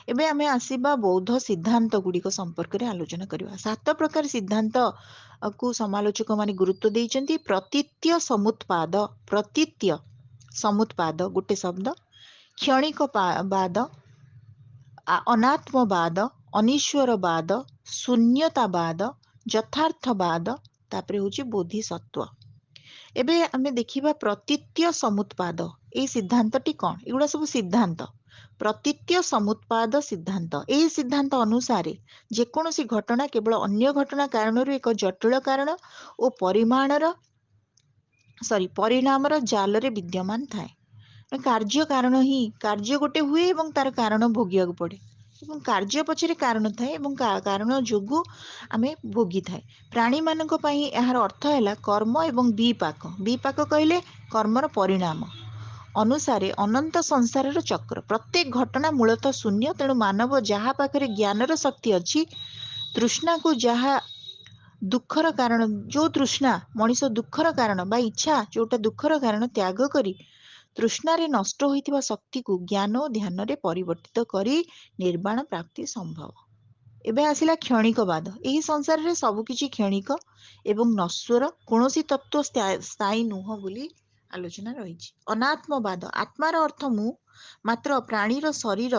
एबे आमे आसीबा बौद्ध सिद्धांत गुड़िक संपर्क रे आलोचना करिबा। 7 प्रकार सिद्धांत को समालोचक माने गुरुत्व देइचंती। प्रतीत्य समुत्पाद प्रतीत्य समुत्पाद गोटे शब्द क्षणिक बाद अनात्मवाद अनीश्वरवाद शून्यतावाद यथार्थवाद तापरे होची बोधिसत्व। एबे आमे देखिबा प्रतीत्य समुत्पाद ए सिद्धांतटी कोन एगुडा सब सिद्धांत। प्रतीत्य समुत्पाद सिद्धांत ए सिद्धांत अनुसारे जेकोसी घटना केवल अन्य घटना कारणरू एक जटिल कारण ओ परिणामर जाल रे विद्यमान थाए। कार्य कारण ही कार्य गोटे हुए एवं तार कारण भोगियाक पड़े एवं कार्य पछरे कारण थाए एवं कारण जोगु आमे भोगी थाए। प्राणी मानक पई एहार अर्थ हैला कर्म एवं विपाक। विपाक कहले कर्मर परिणाम अनुसारे अनंत संसारर चक्र। प्रत्येक घटना मूलतः शून्य। तेणु मानव जहा पाखरे ज्ञानर शक्ति अछि तृष्णा को जहा दुखर कारण जो तृष्णा मनीष दुखर कारण बा इच्छा जोटा दुखर कारण त्याग करी तृष्णारे नष्ट होइतिबा शक्ति को ज्ञान और ध्यान रे परिवर्तित करी निर्वाण प्राप्ति संभव। एबे आसिला क्षणिकवाद। एही संसार रे सब किछि क्षणिक एवं नश्वर कोनोसी तत्व स्थायी नुह बोली आलोचना रहिछि। अनात्मवाद आत्मार अर्थ मु मात्र प्राणीर शरीर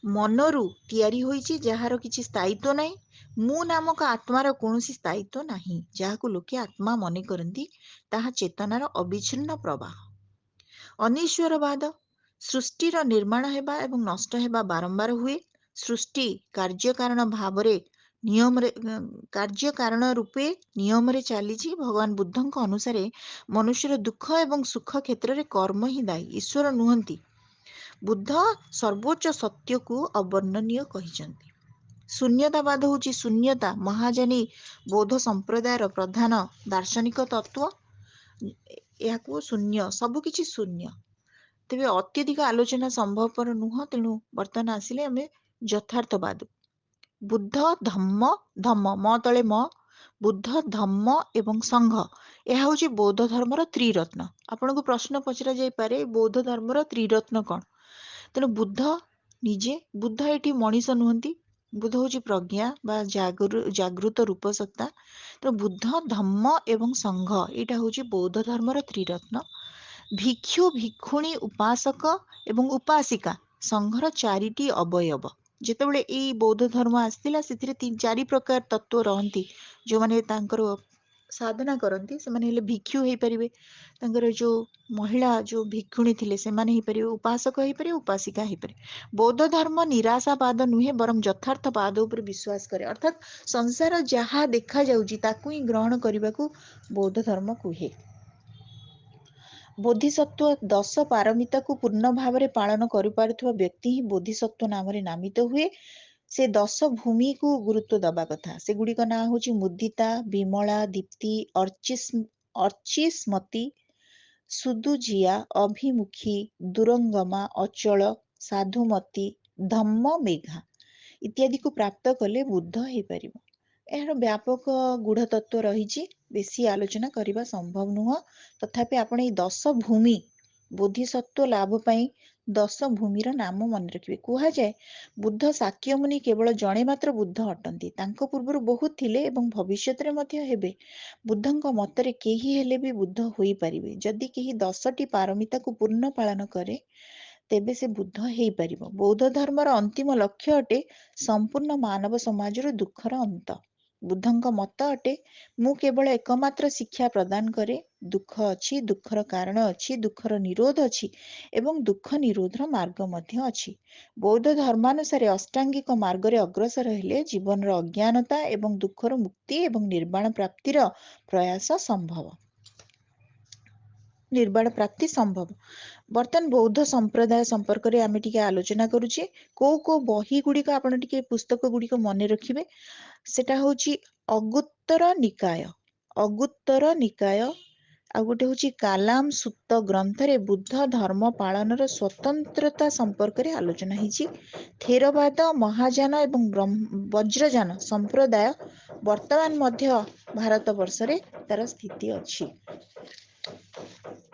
मनरु तैयारी होइछि जहार किछि स्थायित्व नाही। मु नामक आत्मार कोनोसी स्थायित्व नाही। जाहाकु लोके आत्मा मने करंती ताहा चेतनार अविच्छिन्न प्रवाह। ଅନିଶ୍ୱରବାଦ, ସୃଷ୍ଟିର ନିର୍ମାଣ ହେବା ଏବଂ ନଷ୍ଟ ହେବା ବାରମ୍ବାର ହୁଏ। ସୃଷ୍ଟି କାର୍ଯ୍ୟକାରଣ ଭାବରେ ନିୟମରେ କାର୍ଯ୍ୟକାରଣ ରୂପେ ନିୟମରେ ଚାଲିଛି। ଭଗବାନ ବୁଦ୍ଧଙ୍କ ଅନୁସାରେ ମନୁଷ୍ୟର ଦୁଃଖ ଏବଂ ସୁଖ କ୍ଷେତ୍ରରେ କର୍ମ ହିଁ ଦାୟୀ, ଈଶ୍ୱର ନୁହନ୍ତି। ବୁଦ୍ଧ ସର୍ବୋଚ୍ଚ ସତ୍ୟକୁ ଅବର୍ଣ୍ଣନୀୟ କହିଛନ୍ତି। ଶୂନ୍ୟତାବାଦ ହେଉଛି ଶୂନ୍ୟତା, ମହାଯାନୀ ବୌଦ୍ଧ ସମ୍ପ୍ରଦାୟର ପ୍ରଧାନ ଦାର୍ଶନିକ ତତ୍ତ୍ୱ। ଏହାକୁ ଶୂନ୍ୟ, ସବୁକିଛି ଶୂନ୍ୟ। ତେବେ ଅତ୍ୟଧିକ ଆଲୋଚନା ସମ୍ଭବପର ନୁହଁ, ତେଣୁ ବର୍ତ୍ତମାନ ଆସିଲେ ଆମେ ଯଥାର୍ଥବାଦ। ବୁଦ୍ଧ ଧମ୍ମ, ଧମ୍ମ ମ ତଳେ ମ, ବୁଦ୍ଧ ଧମ୍ମ ଏବଂ ସଂଘ, ଏହା ହେଉଛି ବୌଦ୍ଧ ଧର୍ମର ତ୍ରିରତ୍ନ। ଆପଣଙ୍କୁ ପ୍ରଶ୍ନ ପଚରା ଯାଇପାରେ ବୌଦ୍ଧ ଧର୍ମର ତ୍ରିରତ୍ନ କ'ଣ? ତେଣୁ ବୁଦ୍ଧ ନିଜେ, ବୁଦ୍ଧ ଏଠି ମଣିଷ ନୁହନ୍ତି, ବୁଦ୍ଧ ହେଉଛି ପ୍ରଜ୍ଞା ବା ଜାଗୃତ ରୂପ ସତ୍ତା। ତେଣୁ ବୁଦ୍ଧ ଧମ୍ମ ଏବଂ ସଂଘ, ଏଇଟା ହେଉଛି ବୌଦ୍ଧ ଧର୍ମର ତ୍ରିରତ୍ନ। ଭିକ୍ଷୁ, ଭିକ୍ଷୁଣୀ, ଉପାସକ ଏବଂ ଉପାସିକା ସଂଘର 4ଟି ଅବୟବ। ଯେତେବେଳେ ଏଇ ବୌଦ୍ଧ ଧର୍ମ ଆସିଥିଲା ସେଥିରେ 4 ପ୍ରକାର ତତ୍ତ୍ୱ ରହନ୍ତି। ଯେଉଁମାନେ ତାଙ୍କର ସାଧନା କରନ୍ତି ସେମାନେ ହେଲେ ଭିକ୍ଷୁ ହେଇପାରିବେ, ତାଙ୍କର ଯେଉଁ ମହିଳା ଯେଉଁ ଭିକ୍ଷୁଣୀ ଥିଲେ ସେମାନେ ହେଇପାରିବେ, ଉପାସକ ହେଇପାରିବେ, ଉପାସିକା ହେଇପାରିବେ। ବୌଦ୍ଧ ଧର୍ମ ନିରାଶାବାଦ ନୁହେଁ, ବରଂ ଯଥାର୍ଥବାଦ ଉପରେ ବିଶ୍ୱାସ କରେ। ଅର୍ଥାତ୍ ସଂସାର ଯାହା ଦେଖାଯାଉଛି ତାକୁ ହିଁ ଗ୍ରହଣ କରିବାକୁ ବୌଦ୍ଧ ଧର୍ମ କୁହେ। ବୋଧିସତ୍ତ୍ୱ 10 ପାରମିତାକୁ ପୂର୍ଣ୍ଣ ଭାବରେ ପାଳନ କରିପାରୁଥିବା ବ୍ୟକ୍ତି ହିଁ ବୋଧିସତ୍ତ୍ୱ ନାମରେ ନାମିତ ହୁଏ। ସେ 10 ଭୂମିକୁ ଗୁରୁତ୍ୱ ଦେବା କଥା। ସେଗୁଡ଼ିକ ନାଁ ହେଉଛି ମୁଦିତା, ବିମଳା, ଦୀପ୍ତି, ଅର୍ଚିସ୍ମତୀ, ସୁଦୁଜିଆ, ଅଭିମୁଖୀ, ଦୁରଙ୍ଗମା, ଅଚଳ, ସାଧୁମତୀ, ଧମ୍ମ ମେଘା ଇତ୍ୟାଦିକୁ ପ୍ରାପ୍ତ କଲେ ବୁଦ୍ଧ ହେଇପାରିବ। ଏହାର ବ୍ୟାପକ ଗୂଢ଼ ତତ୍ତ୍ୱ ରହିଛି, ବେଶୀ ଆଲୋଚନା କରିବା ସମ୍ଭବ ନୁହଁ। ତଥାପି ଆପଣ ଏଇ 10 ଭୂମି, ବୋଧିସତ୍ତ୍ୱ ଲାଭ ପାଇଁ 10 ଭୂମିର ନାମ ମନେ ରଖିବେ। କୁହାଯାଏ ବୁଦ୍ଧ ଶାକ୍ୟମୁନି କେବଳ ଜଣେ ମାତ୍ର ବୁଦ୍ଧ ଅଟନ୍ତି। ତାଙ୍କ ପୂର୍ବରୁ ବହୁତ ଥିଲେ ଏବଂ ଭବିଷ୍ୟତରେ ମଧ୍ୟ ହେବେ। ବୁଦ୍ଧଙ୍କ ମତରେ କେହି ହେଲେ ବି ବୁଦ୍ଧ ହୋଇପାରିବେ। ଯଦି କେହି 10ଟି ପାରମିତାକୁ ପୂର୍ଣ୍ଣ ପାଳନ କରେ ତେବେ ସେ ବୁଦ୍ଧ ହେଇପାରିବ। ବୌଦ୍ଧ ଧର୍ମର ଅନ୍ତିମ ଲକ୍ଷ୍ୟ ଅଟେ ସମ୍ପୂର୍ଣ୍ଣ ମାନବ ସମାଜର ଦୁଃଖର ଅନ୍ତ। ବୁଦ୍ଧଙ୍କ ମତ ଅଟେ, ମୁଁ କେବଳ ଏକମାତ୍ର ଶିକ୍ଷା ପ୍ରଦାନ କରେ। ଦୁଃଖ ଅଛି, ଦୁଃଖର କାରଣ ଅଛି, ଦୁଃଖର ନିରୋଧ ଅଛି ଏବଂ ଦୁଃଖ ନିରୋଧର ମାର୍ଗ ମଧ୍ୟ ଅଛି। ବୌଦ୍ଧ ଧର୍ମାନୁସାରେ ଅଷ୍ଟାଙ୍ଗିକ ମାର୍ଗରେ ଅଗ୍ରସର ହେଲେ ଜୀବନର ଅଜ୍ଞାନତା ଏବଂ ଦୁଃଖରୁ ମୁକ୍ତି ଏବଂ ନିର୍ବାଣ ପ୍ରାପ୍ତିର ପ୍ରୟାସ ସମ୍ଭବ। ନିର୍ବାଣ ପ୍ରାପ୍ତି ସମ୍ଭବ। ବର୍ତ୍ତମାନ ବୌଦ୍ଧ ସମ୍ପ୍ରଦାୟ ସମ୍ପର୍କରେ ଆମେ ଟିକେ ଆଲୋଚନା କରୁଛେ। କୋଉ ବହି ଗୁଡ଼ିକ ଆପଣ ଟିକେ ପୁସ୍ତକ ଗୁଡ଼ିକ ମନେ ରଖିବେ। ସେଟା ହେଉଛି ଅଗୁତ୍ତର ନିକାୟ। ଅଗୁତ୍ତର ନିକାୟ ଆଉ ଗୋଟେ ହେଉଛି କାଲାମ ସୁତ୍ତ ଗ୍ରନ୍ଥରେ ବୁଦ୍ଧ ଧର୍ମ ପାଳନର ସ୍ୱତନ୍ତ୍ରତା ସମ୍ପର୍କରେ ଆଲୋଚନା ହେଇଛି। ଥେରବାଦ, ମହାଯାନ ଏବଂ ବଜ୍ରଯାନ ସମ୍ପ୍ରଦାୟ ବର୍ତ୍ତମାନ ମଧ୍ୟ ଭାରତ ବର୍ଷରେ ତାର ସ୍ଥିତି ଅଛି।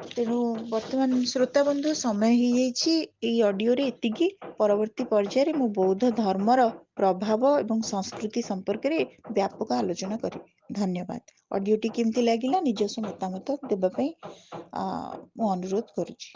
ତେଣୁ ବର୍ତ୍ତମାନ ଶ୍ରୋତାବନ୍ଧୁ ସମୟ ହେଇଯାଇଛି ଏଇ ଅଡ଼ିଓରେ ଏତିକି। ପରବର୍ତ୍ତୀ ପର୍ଯ୍ୟାୟରେ ମୁଁ ବୌଦ୍ଧ ଧର୍ମର ପ୍ରଭାବ ଏବଂ ସଂସ୍କୃତି ସମ୍ପର୍କରେ ବ୍ୟାପକ ଆଲୋଚନା କରିବି। ଧନ୍ୟବାଦ। ଅଡ଼ିଓଟି କେମିତି ଲାଗିଲା ନିଜସ୍ୱ ମତାମତ ଦେବା ପାଇଁ ମୁଁ ଅନୁରୋଧ କରୁଛି।